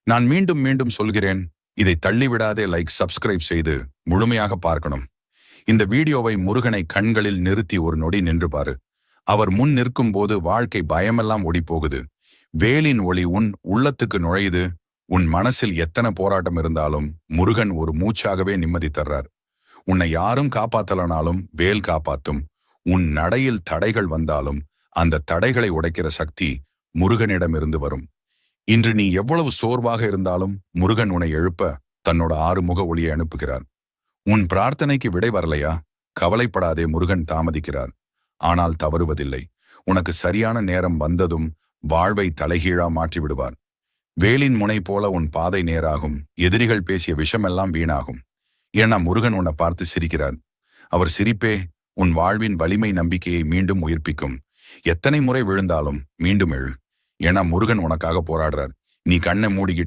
நான் மீண்டும் மீண்டும் சொல்கிறேன், இதை தள்ளிவிடாதே. லைக், சப்ஸ்கிரைப் செய்து முழுமையாக பார்க்கணும். இந்த வீடியோவை முருகனை கண்களில் நிறுத்தி ஒரு நொடி நின்று பாரு. அவர் முன் நிற்கும் போது வாழ்க்கை பயமெல்லாம் ஓடிப்போகுது. வேலின் ஒளி உன் உள்ளத்துக்கு நுழையுது. உன் மனசில் எத்தனை போராட்டம் இருந்தாலும் முருகன் ஒரு மூச்சாகவே நிம்மதி தர்றார். உன்னை யாரும் காப்பாத்தலனாலும் வேல் காப்பாத்தும். உன் நடையில் தடைகள் வந்தாலும் அந்த தடைகளை உடைக்கிற சக்தி முருகனிடமிருந்து வரும். இன்று நீ எவ்வளவு சோர்வாக இருந்தாலும் முருகன் உன்னை எழுப்ப தன்னோட 6 முக ஒளியை அனுப்புகிறார். உன் பிரார்த்தனைக்கு விடை வரலையா? கவலைப்படாதே, முருகன் தாமதிக்கிறார். ஆனால் தவறுவதில்லை. உனக்கு சரியான நேரம் வந்ததும் வாழ்வை தலைகீழா மாற்றி விடுவார். வேலின் முனை போல உன் பாதை நேராகும். எதிரிகள் பேசிய விஷமெல்லாம் வீணாகும். ஏன்னா முருகன் உன்னை பார்த்து சிரிக்கிறார். அவர் சிரிப்பே உன் வாழ்வின் வலிமை நம்பிக்கையை மீண்டும் உயிர்ப்பிக்கும். எத்தனை முறை விழுந்தாலும் மீண்டும் எழு. ஏன்னா முருகன் உனக்காக போராடுறார். நீ கண்ணை மூடிக்கிட்டு